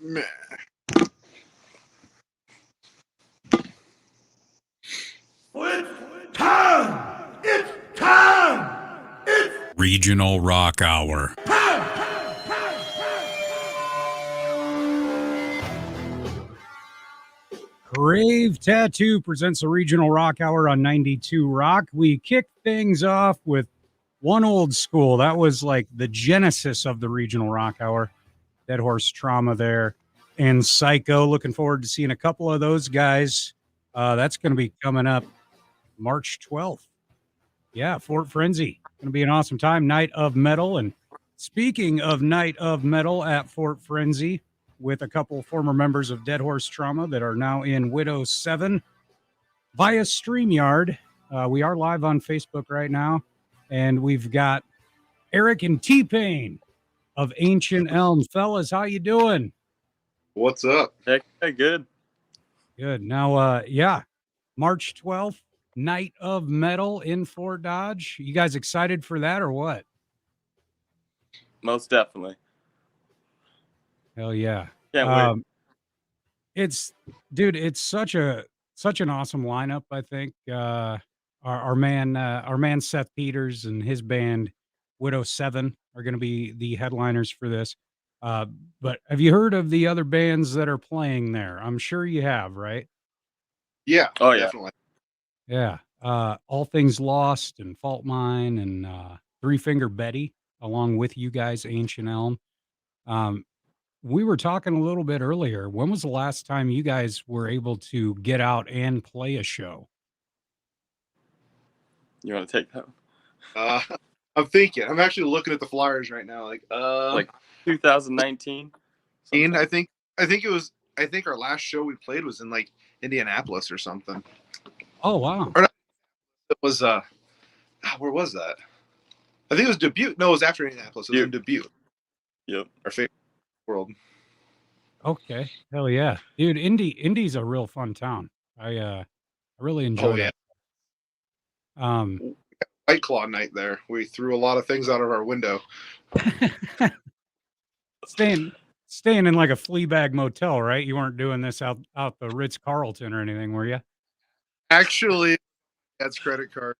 Man. It's time! It's time! It's Regional Rock Hour. Crave Tattoo presents a Regional Rock Hour on 92 Rock. We kick things off with one old school. That was like the genesis of the Regional Rock Hour. Dead Horse Trauma there and Psycho. Looking forward to seeing a couple of those guys. That's going to be coming up March 12th. Yeah, Fort Frenzy. Going to be an awesome time. Night of Metal. And speaking of Night of Metal at Fort Frenzy, with a couple former members of Dead Horse Trauma that are now in Widow 7 via StreamYard. We are live on Facebook right now. And we've got Eric and T-Pain of Ancient Elm. Fellas, how you doing? What's up? Hey, good. Good. Now, March 12th, Night of Metal in Fort Dodge. You guys excited for that or what? Most definitely. Hell yeah. Can't wait. It's such an awesome lineup, I think. Our man Seth Peters and his band Widow 7 are going to be the headliners for this. But have you heard of the other bands that are playing there? I'm sure you have, right? Yeah. Oh, yeah. Definitely. Yeah. All Things Lost and Fault Mine and Three Finger Betty, along with you guys, Ancient Elm. We were talking a little bit earlier. When was the last time you guys were able to get out and play a show? You want to take that? I'm thinking. I'm actually looking at the flyers right now. Like 2019. I think it was. I think our last show we played was in like Indianapolis or something. Oh wow! Or not, it was where was that? I think it was Dubuque. No, it was after Indianapolis. It was in Dubuque. Yep. Our favorite world. Okay. Hell yeah, dude. Indy's a real fun town. I really enjoyed it. White Claw night there. We threw a lot of things out of our window. Staying in like a flea bag motel, right? You weren't doing this out the Ritz Carlton or anything, were you? Actually, that's credit card.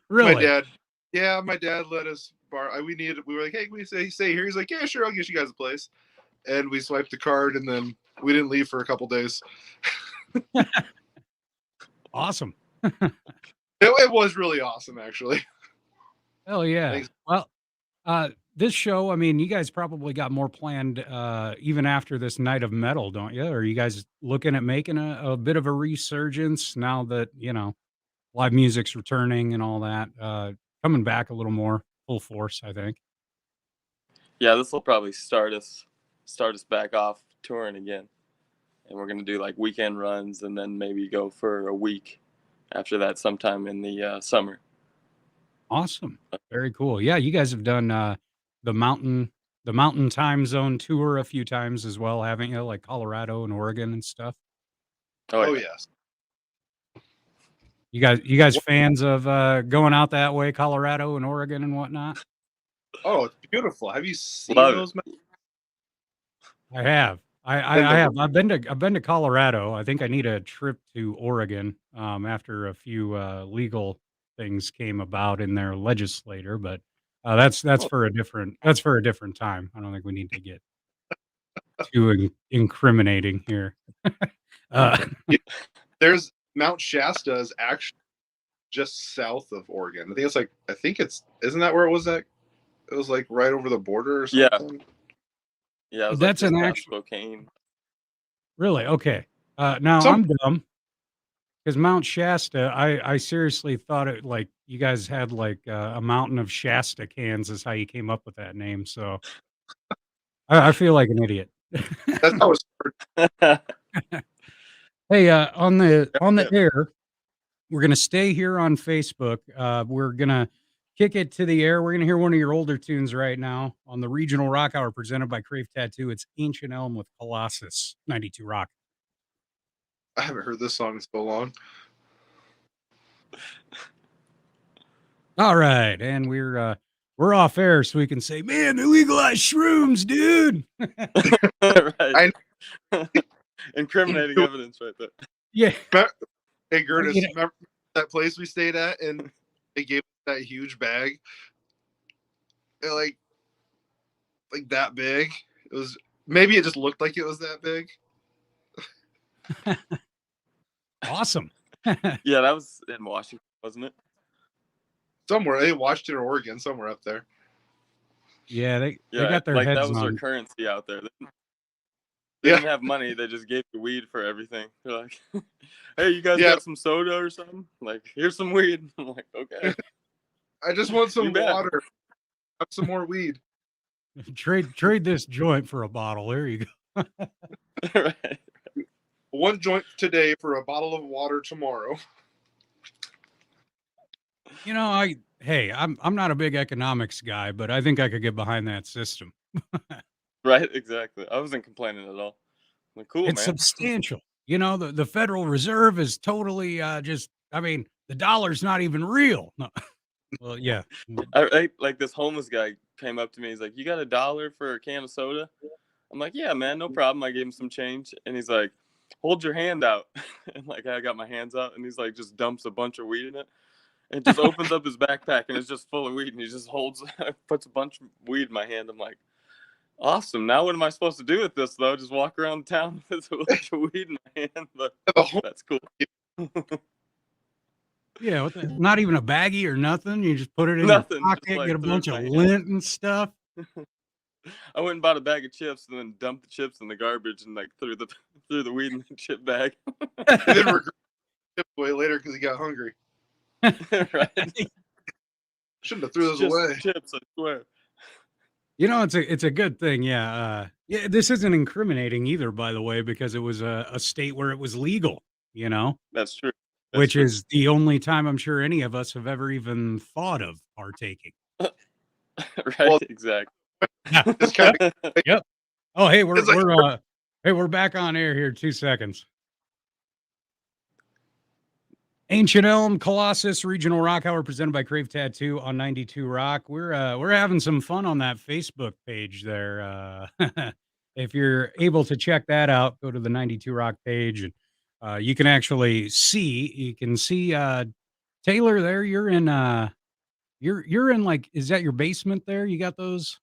Really? My dad let us borrow. We were like, hey, can we stay here? He's like, yeah, sure, I'll get you guys a place. And we swiped the card, and then we didn't leave for a couple days. Awesome. It was really awesome, actually. Hell yeah. Thanks. Well, this show, I mean, you guys probably got more planned even after this Night of Metal, don't you? Are you guys looking at making a bit of a resurgence now that, live music's returning and all that, coming back a little more full force, I think? Yeah, this will probably start us back off touring again. And we're going to do like weekend runs and then maybe go for a week after that sometime in the summer. Awesome. Very cool. Yeah, you guys have done the mountain time zone tour a few times as well, haven't you? Like Colorado and Oregon and stuff. Oh yes. You guys fans of going out that way, Colorado and Oregon and whatnot? Oh, it's beautiful. Have you seen those? I have. I have. I've been to Colorado. I think I need a trip to Oregon after a few legal things came about in their legislature, but that's for a different time. I don't think we need to get too incriminating here. There's Mount Shasta is actually just south of Oregon. Isn't that where it was at? It was like right over the border or something. Yeah, that's like an actual Spokane. Really? Okay. Now I'm dumb because Mount Shasta, I seriously thought it like you guys had like a mountain of Shasta cans is how you came up with that name. So I feel like an idiot. That's how it's Hey, on the air, we're gonna stay here on Facebook. We're gonna kick it to the air. We're gonna hear one of your older tunes right now on the Regional Rock Hour presented by Crave Tattoo. It's Ancient Elm with Colossus, 92 Rock. I haven't heard this song in so long. All right, and we're we're off air, so we can say, "Man, they legalized shrooms, dude." Right. Incriminating evidence right there. Yeah. Hey, Gertis, You know- remember that place we stayed at, and they gave us that huge bag, and, like that big. It was maybe it just looked like it was that big. Awesome. Yeah, that was in Washington, wasn't it? Somewhere they watched it in Oregon, somewhere up there. Yeah, they Yeah, got their like heads that was their on. currency out there. They Yeah. didn't have money. They just gave you weed for everything. They're like, "Hey, you guys Yeah. got some soda or something? Like, here's some weed." I'm like, "Okay." I just want some You bet. water. Have some more weed. Trade this joint for a bottle. There you go. Right. One joint today for a bottle of water tomorrow. You know, I'm not a big economics guy, but I think I could get behind that system. Right, exactly. I wasn't complaining at all. I'm like, cool, It's man. substantial. You know, the Federal Reserve is totally the dollar's not even real. No. Well, yeah. Like this homeless guy came up to me. He's like, "You got $1 for a can of soda?" I'm like, "Yeah, man, no problem." I gave him some change, and he's like, "Hold your hand out." And like I got my hands out, and he's like, just dumps a bunch of weed in it, and just opens up his backpack, and it's just full of weed, and he just puts a bunch of weed in my hand. I'm like, awesome. Now what am I supposed to do with this though? Just walk around town with a bunch of weed in my hand? But that's cool. Yeah, not even a baggie or nothing. You just put it in Nothing, your just, pocket, like, get a threw it bunch in of my hand. lint and stuff. I went and bought a bag of chips and then dumped the chips in the garbage and like threw the weed in the chip bag. And then regret it away later because he got hungry. Right. Shouldn't have threw those Just away. chips, I swear. You know, it's a good thing. Yeah. Yeah. This isn't incriminating either, by the way, because it was a state where it was legal, you know, That's true. which is the only time I'm sure any of us have ever even thought of partaking. Right. Well, exactly. It's kind of Yep. Oh, hey, It's like- we're back on air here. 2 seconds. Ancient Elm Colossus Regional Rock Hour presented by Crave Tattoo on 92 Rock. We're having some fun on that Facebook page there. If you're able to check that out, go to the 92 Rock page and you can actually see Taylor there. You're in you're in like, is that your basement there? You got those?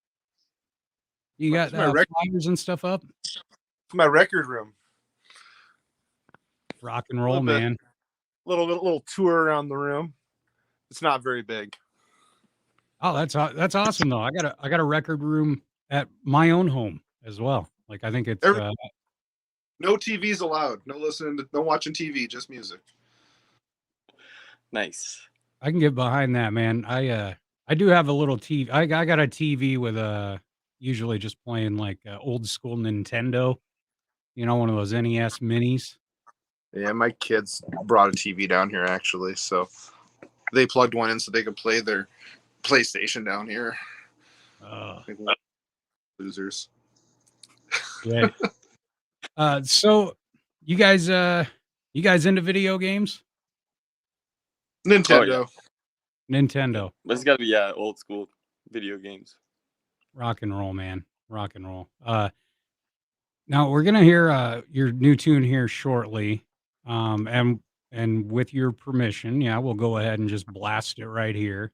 You got That's my flyers and stuff up? my record room. Rock and roll, Little bit. man. Little tour around the room. It's not very big. Oh, that's awesome though. I got a record room at my own home as well. Like I think it's No TVs allowed. No listening. No watching TV. Just music. Nice. I can get behind that, man. I do have a little TV. I got a TV with usually just playing like old school Nintendo. You know, one of those NES minis. Yeah, my kids brought a TV down here actually, so they plugged one in so they could play their PlayStation down here. Losers. Yeah. So you guys into video games? Nintendo. Nintendo. But it's got to be old school video games. Rock and roll, man. Rock and roll. Now we're gonna hear your new tune here shortly. And with your permission, yeah, we'll go ahead and just blast it right here.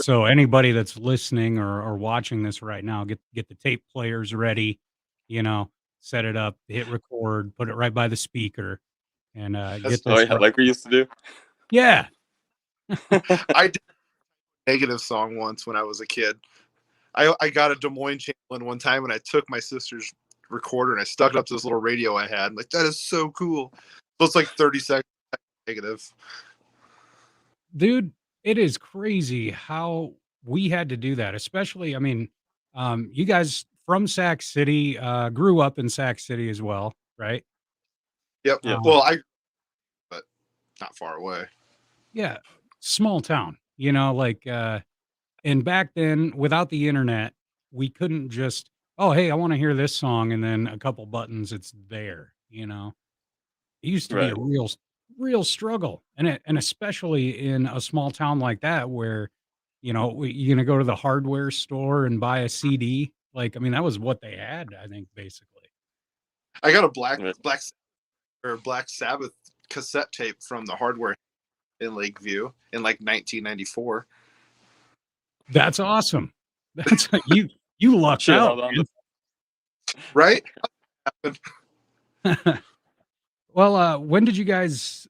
So anybody that's listening or watching this right now, get the tape players ready, you know, set it up, hit record, put it right by the speaker, and get this. Like we used to do. Yeah. I did a negative song once when I was a kid. I got a Des Moines channel one time and I took my sister's recorder and I stuck it up to this little radio I had. I'm like, that is so cool. So it's like 30 seconds negative. Dude, it is crazy how we had to do that, especially, I mean, you guys from Sac City, grew up in Sac City as well, right? Yep. Yeah. Well, but not far away. Yeah. Small town, you know, like, and back then without the internet, we couldn't just, oh, hey, I want to hear this song. And then a couple buttons, it's there, you know, it used to be a real struggle. And especially in a small town like that, where you know, you're gonna go to the hardware store and buy a CD. Like, I mean, that was what they had, I think, basically. I got a Yeah. Black Sabbath cassette tape from the hardware in Lakeview in like 1994. That's awesome. That's you lucked Shit, out. hold on. Right? Well, when did you guys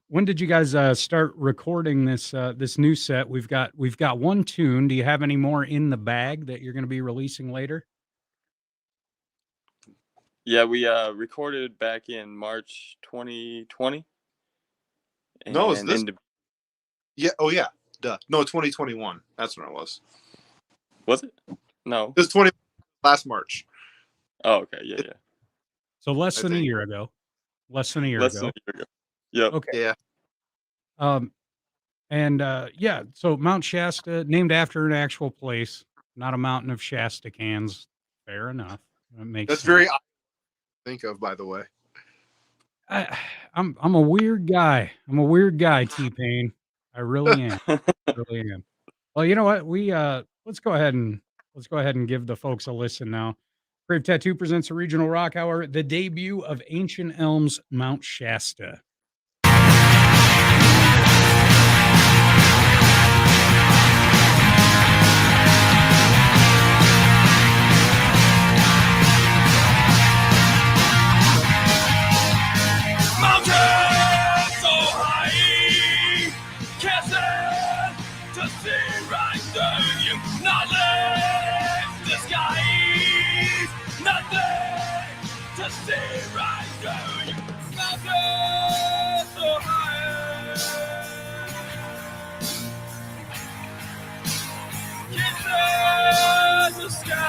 start recording this new set? We've got one tune. Do you have any more in the bag that you're going to be releasing later? Yeah, we recorded back in March 2020. No, is And this? Yeah. Oh yeah. Duh. No, 2021. That's when it was. was it? No. This last March. Oh, okay. Yeah, yeah. So less I than a think. year ago. Less than a year Less ago. than a year ago. Yep. Okay. Yeah. And yeah, so Mount Shasta, named after an actual place, not a mountain of Shasta cans. Fair enough. That makes That's sense. very odd to think of, by the way. I'm a weird guy. I'm a weird guy, T-Pain. I really am. Really am. Well, you know what? Let's go ahead and give the folks a listen now. Crave Tattoo presents a regional rock hour, the debut of Ancient Elms Mount Shasta. Mountains so high, can't stand to see right through you. Nothing to skies, nothing to see right through you. Mountains so high, can't stand the sky.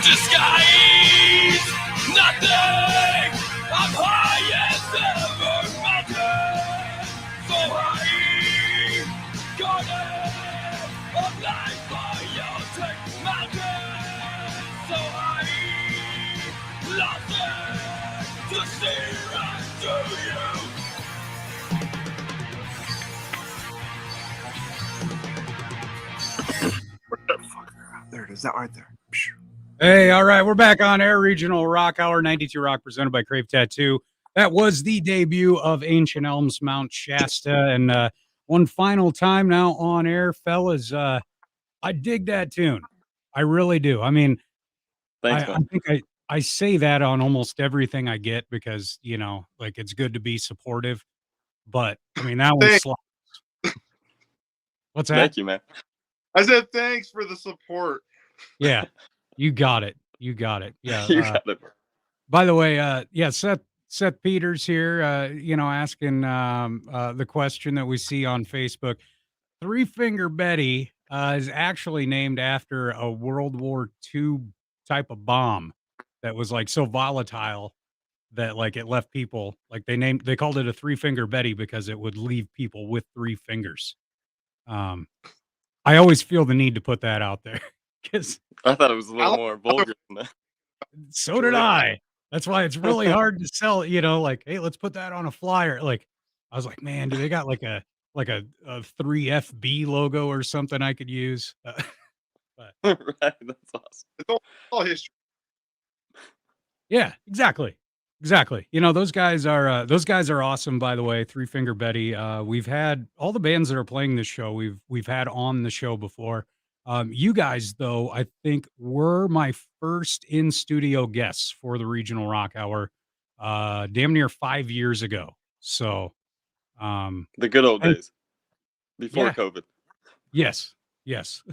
Disguise, nothing. I'm high as ever, mountain so high. Garden of life by your take, mountain so high. Lost it to see right through you. There it is. That right there. Hey, all right, we're back on air. Regional Rock Hour 92 Rock presented by Crave Tattoo. That was the debut of Ancient Elms Mount Shasta. And one final time now on air, fellas. I dig that tune. I really do. I mean, Thanks, I man. think I say that on almost everything I get because, you know, like it's good to be supportive. But I mean, that one Thanks. slaps. What's that? Thank you, man. I said thanks for the support. Yeah, you got it. You got it. Yeah. You got it. By the way, yeah, Seth Peters here, you know, asking the question that we see on Facebook. Three Finger Betty is actually named after a World War II type of bomb that was like so volatile that like it left people like they called it a Three Finger Betty because it would leave people with three fingers. I always feel the need to put that out there because I thought it was a little more vulgar than that. so did I. That's why it's really hard to sell, you know, like, hey, let's put that on a flyer. Like, I was like, man, do they got like a 3FB logo or something I could use? But Right, that's awesome. It's all history. yeah, exactly. Exactly. You know, those guys are awesome, by the way. Three Finger Betty. We've had all the bands that are playing this show. We've had on the show before. You guys, though, I think were my first in studio guests for the Regional Rock Hour, damn near 5 years ago. So, The good old and days before yeah, COVID. yes, yes.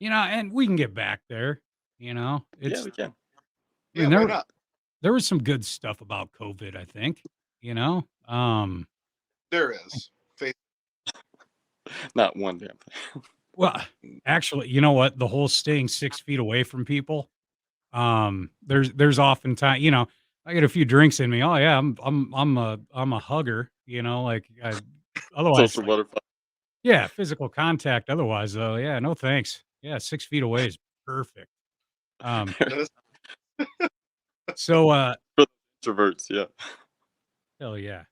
You know, and we can get back there. You know, Yeah, it's. we can. I Yeah, mean, why not? there was some good stuff about COVID. I think. You know, There is. Face- Not one damn thing. well, actually, you know what? The whole staying 6 feet away from people, there's oftentimes, you know, I get a few drinks in me. Oh yeah, I'm a hugger, you know, like otherwise Social like butterfly. yeah, physical contact otherwise though. Yeah, no thanks. Yeah, 6 feet away is perfect. Um, That's- so For the introverts, yeah. hell yeah.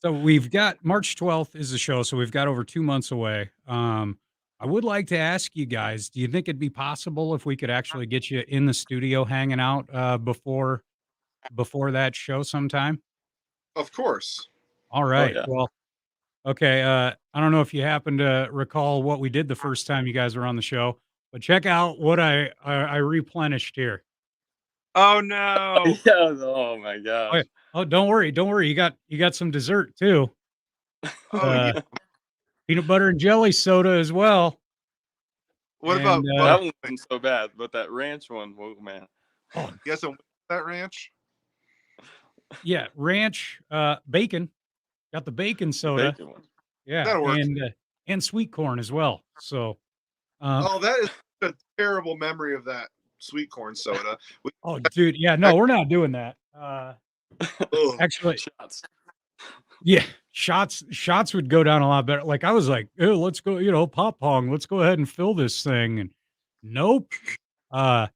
So we've got March 12th is the show, so we've got over 2 months away. I would like to ask you guys, do you think it'd be possible if we could actually get you in the studio hanging out before that show sometime? of course. All Oh right. yeah. Well, okay. I don't know if you happen to recall what we did the first time you guys were on the show, but check out what I replenished here. Oh no. Yeah. Oh my Oh, yeah. gosh. Oh, don't worry, don't worry. You got some dessert too. Oh yeah. Uh, peanut butter and jelly soda as well. What And about That butter? one wasn't so bad, but that ranch one, whoa man. oh You got some that ranch? yeah, ranch, bacon. Got the bacon The soda. bacon one. Yeah, That'll work. and sweet corn as well. So, um, Oh, that is a terrible memory of that sweet corn soda. oh, dude, yeah, no, we're not doing that. Ugh. Actually, Shots. yeah, shots would go down a lot better. Like I was like, oh, let's go, you know, pop pong. Let's go ahead and fill this thing. And nope. Uh,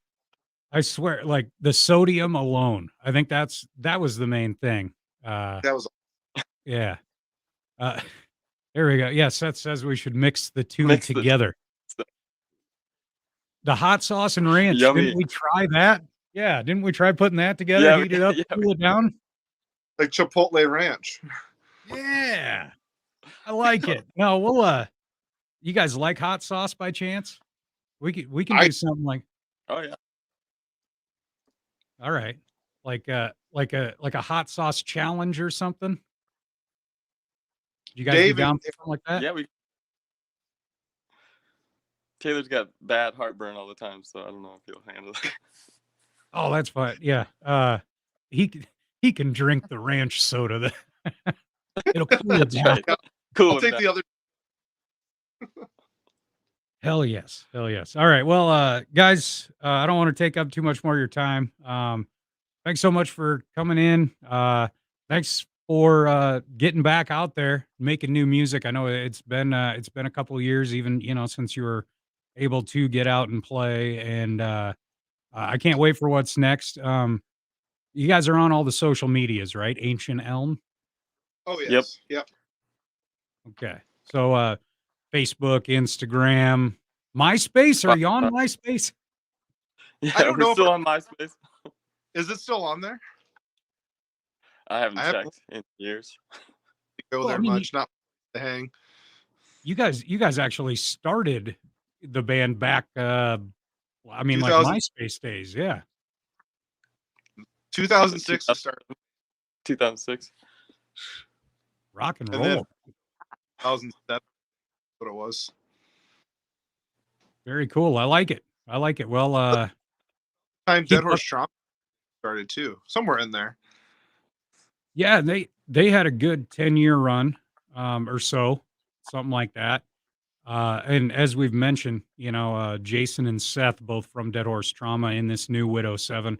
I swear, like the sodium alone. I think that was the main thing. That was Yeah. Uh, there we go. Yeah, Seth says we should mix the two Mix the together. The hot sauce and ranch. yummy. Didn't we try that? Yeah, didn't we try putting that together? Yeah, Heat it up, yeah, cool it down. like Chipotle ranch. Yeah, I like it. No, you guys like hot sauce by chance? We can I do something like Oh yeah. all right, like a hot sauce challenge or something. You guys be Dave, down for something like that? Yeah, we Taylor's got bad heartburn all the time, so I don't know if he'll handle it. Oh, that's fine. Yeah. He c- he can drink the ranch soda. It'll cool it That's down. right. Cool. I'll take the other. Hell yes. Hell yes. All right. Well, guys, I don't want to take up too much more of your time. Thanks so much for coming in. Thanks for getting back out there, making new music. I know it's been a couple of years, even since you were able to get out and play. And I can't wait for what's next. You guys are on all the social medias, right? Ancient Elm. Oh Yep. yes. Yep. Okay. So Facebook, Instagram, MySpace. Are you on MySpace? Yeah, I don't know we're if still on MySpace. Is it still on there? I haven't I haven't- checked in years. Go Well, there I mean, much. Not to hang. You guys actually started the band back. I mean, like 2000 MySpace days. Yeah. 2006 to start. 2006. Rock and And then- roll. 2007. What it was. Very cool. I like it. I like it. Well, Time Keep Dead up- Horse Trauma started too. Somewhere in there. yeah, they had a good 10-year run, or so, something like that. And as we've mentioned, Jason and Seth, both from Dead Horse Trauma, in this new Widow 7.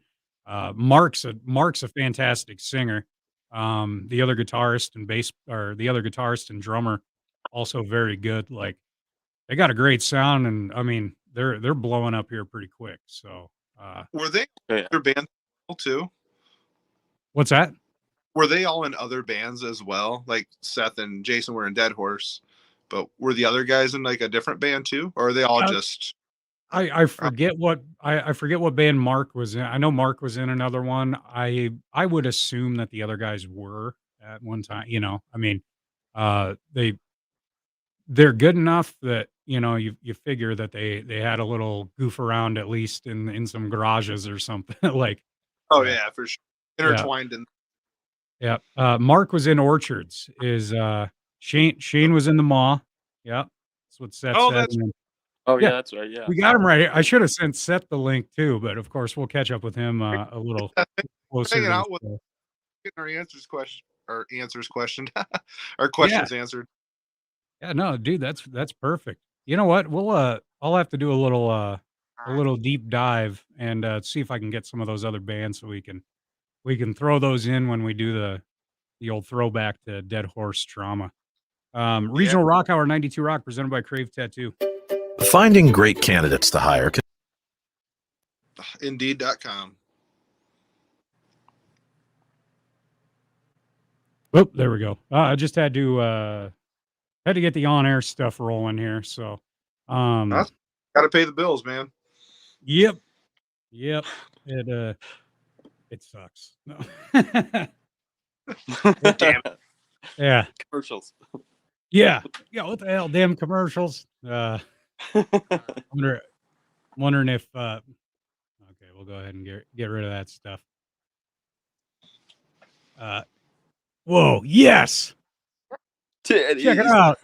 Mark's a fantastic singer. The other guitarist and the other guitarist and drummer, also very good. Like they got a great sound, and I mean they're blowing up here pretty quick. So, Were they Oh, yeah. other bands too? what's that? Were they all in other bands as well? Like Seth and Jason were in Dead Horse, but were the other guys in like a different band too, or are they all Uh, just? I forget what I forget what band Mark was in. I know Mark was in another one. I would assume that the other guys were at one time. I mean, they're good enough that you figure that they had a little goof around at least in some garages or something like. Oh Yeah, yeah, for sure. yeah, Intertwined in. yeah. Mark was in Orchards. Is Shane was in the Maw. Yeah, that's what Seth Oh, said. that's Oh Yeah, yeah, that's right. Yeah. we got him right here. I should have sent Seth the link too, but of course we'll catch up with him a little closer hanging to the out with show. getting our answers questioned, our Yeah, questions answered. yeah, no, dude, that's perfect. You know what? I'll have to do a little deep dive and see if I can get some of those other bands so we can throw those in when we do the old throwback to Dead Horse Trauma. Yeah, Regional Rock Hour 92 Rock presented by Crave Tattoo. Finding great candidates to hire can Indeed.com. Oh, there we go. I just had to get the on air stuff rolling here. So Got to pay the bills, man. yep. Yep. It sucks. No. Damn it. Yeah. Commercials. Yeah. Yeah. What the hell? Damn commercials. Wondering if okay, we'll go ahead and get rid of that stuff. Whoa, yes. Titties. Check it out.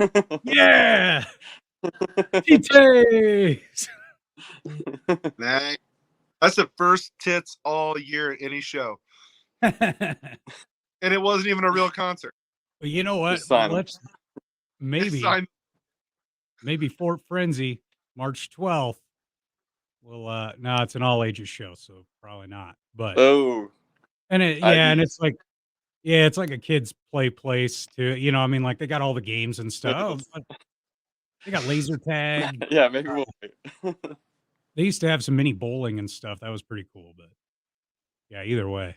Yeah. Titties. Nah, that's the first tits all year at any show, Well, and it wasn't even a real concert. you know what? Just sign 'em. Let's It's signed- maybe Fort Frenzy, March 12th. Well, no, it's an all ages show, so probably not. But Oh, and it's like it's like a kids play place too. I mean, like they got all the games and stuff. Oh, they got laser tag. yeah. Maybe we'll wait. They used to have some mini bowling and stuff. That was pretty cool. But yeah, either way,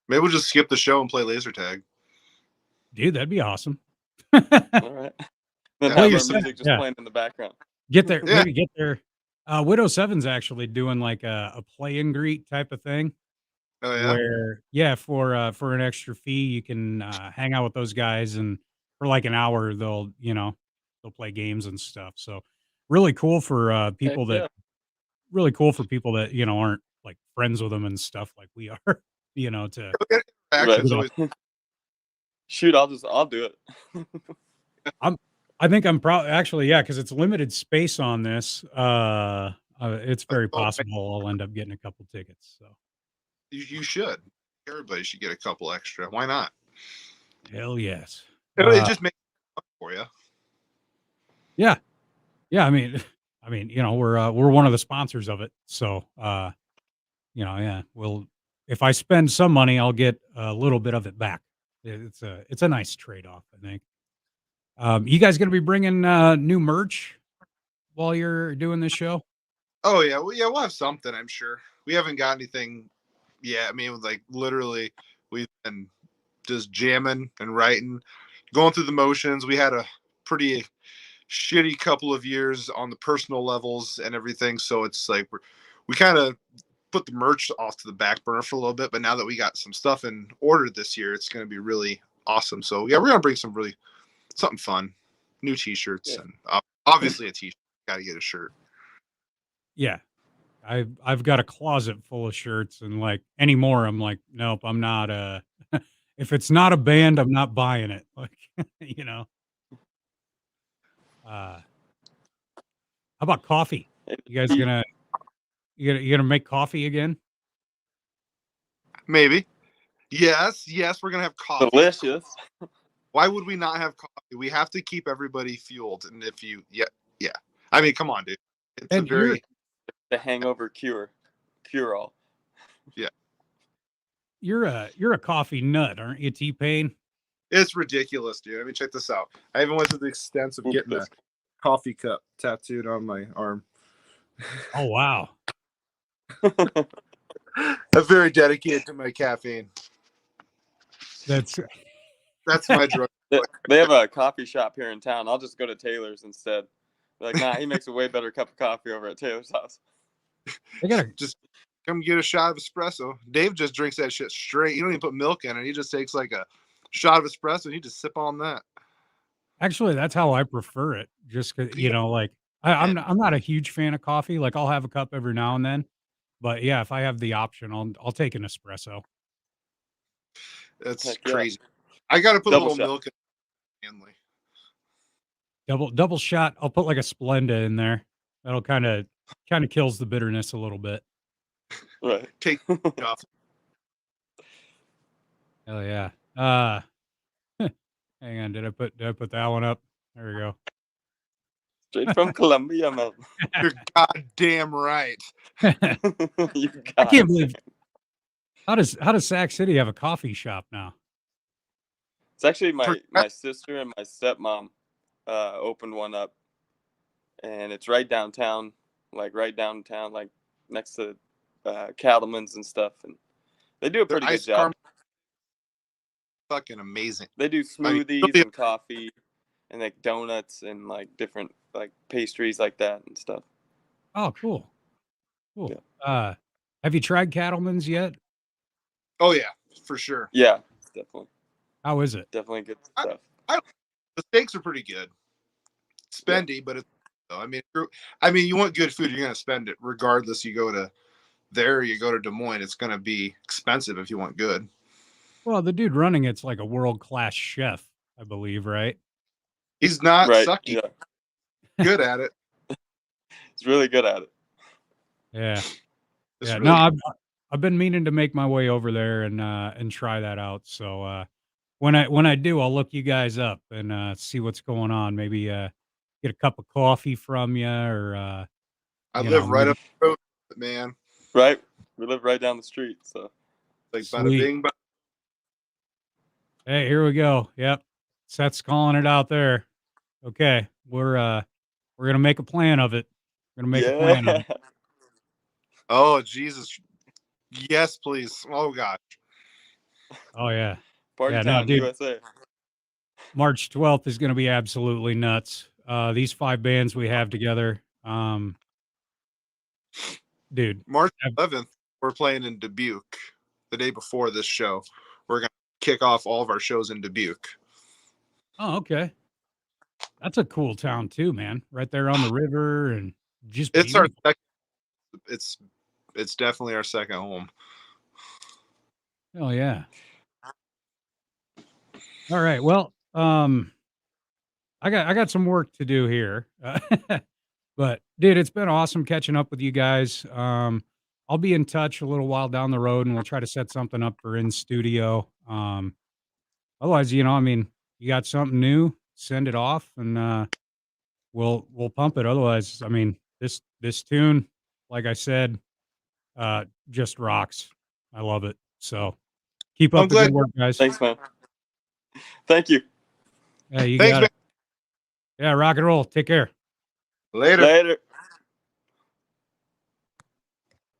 Maybe we'll just skip the show and play laser tag. dude, that'd be awesome. All right. Then Yeah, have our you're music just yeah. playing in the background. Get there, Yeah. maybe get there. Widow Seven's actually doing like a play and greet type of thing. Oh yeah. Where for an extra fee you can hang out with those guys, and for like an hour they'll play games and stuff. So really cool for people Heck yeah. that really cool for people that aren't like friends with them and stuff like we are. To Action's Right. always Shoot, I'll do it. I think I'm probably actually because it's limited space on this. It's very possible I'll end up getting a couple tickets. So you should. Everybody should get a couple extra. Why not? hell yes. It just makes it fun for you. Yeah. I mean, we're one of the sponsors of it. So, yeah, if I spend some money, I'll get a little bit of it back. It's a nice trade-off, I think. You guys going to be bringing new merch while you're doing this show? Oh yeah, we'll have something. I'm sure. We haven't got anything yet. I mean, like literally, we've been just jamming and writing, going through the motions. We had a pretty shitty couple of years on the personal levels and everything, so it's like we kind of put the merch off to the back burner for a little bit. But now that we got some stuff in order this year, it's going to be really awesome. So yeah, we're gonna bring something fun, new T-shirts, and obviously a T-shirt. Got to get a shirt. Yeah. I've got a closet full of shirts, and like anymore, I'm like, nope, I'm not if it's not a band, I'm not buying it. Like, how about coffee? You guys you gonna make coffee again? Maybe. Yes, we're gonna have coffee. Delicious. Why would we not have coffee? We have to keep everybody fueled. And if you, yeah. I mean, come on, dude. It's And The hangover cure all. Yeah. You're a coffee nut, aren't you, T-Pain? It's ridiculous, dude. I mean, check this out. I even went to the expense of getting a coffee cup tattooed on my arm. Oh wow. I'm very dedicated to my caffeine. That's my drug. They have a coffee shop here in town. I'll just go to Taylor's instead. Like, nah, he makes a way better cup of coffee over at Taylor's house. They gotta Just come get a shot of espresso. Dave just drinks that shit straight. You don't even put milk in it. He just takes like a shot of espresso and you just sip on that. actually that's how I prefer it. Just 'cause, like I'm not a huge fan of coffee. Like I'll have a cup every now and then. But yeah, if I have the option, I'll take an espresso. That's Heck yeah. crazy. I got to put a Double little shot. milk in Stanley. Double shot. I'll put like a Splenda in there. That'll kind of kills the bitterness a little bit. Right. Take it off. Hell yeah. Hang on, did I put that one up? There we go. Straight from Colombia, man. You're goddamn right. You I got can't it. believe how does Sac City have a coffee shop now? It's actually my sister and my stepmom opened one up, and it's right downtown, like next to Cattleman's and stuff, and they do a Their pretty good iced job. caramel fucking amazing. They do smoothies really- and coffee, and like donuts and like different like pastries like that and stuff. Oh, cool. Have you tried Cattleman's yet? Oh yeah, for sure. Yeah, it's definitely How is it? definitely good stuff. The steaks are pretty good. Spendy, but it's. I mean, you want good food, you're gonna spend it regardless. You go to there, or you go to Des Moines, it's gonna be expensive if you want good. Well, the dude running it's like a world-class chef, I believe, right? He's not Right? sucky. Yeah, Good at it. he's really good at it. Yeah. It's Yeah. really No, I've been meaning to make my way over there and try that out. So when I do, I'll look you guys up and see what's going on. Maybe get a cup of coffee from you or I you live know, right maybe- up the road, man. Right? We live right down the street, so Like bada Sweet. bing, bada. Hey, here we go. Yep. Seth's calling it out there. Okay. We're gonna make a plan of it. We're gonna make a plan of it. Oh Jesus, yes, please. Oh gosh, Oh yeah. Party Yeah, no, time, dude. USA. March 12th is going to be absolutely nuts. These 5 bands we have together, dude. March 11th, we're playing in Dubuque. The day before this show, we're gonna kick off all of our shows in Dubuque. Oh, okay. That's a cool town too, man. Right there on the river and just It's our beautiful. second. It's definitely our second home. Oh yeah. All right. Well, I got some work to do here. But dude, it's been awesome catching up with you guys. I'll be in touch a little while down the road and we'll try to set something up for in studio. Otherwise, I mean, you got something new, send it off and we'll pump it. Otherwise, I mean, this tune, like I said, just rocks. I love it. So keep up the good work, guys. Thanks, man. Thank you. Yeah, you Thanks, got man. it. Yeah, rock and roll. Take care. Later. Later.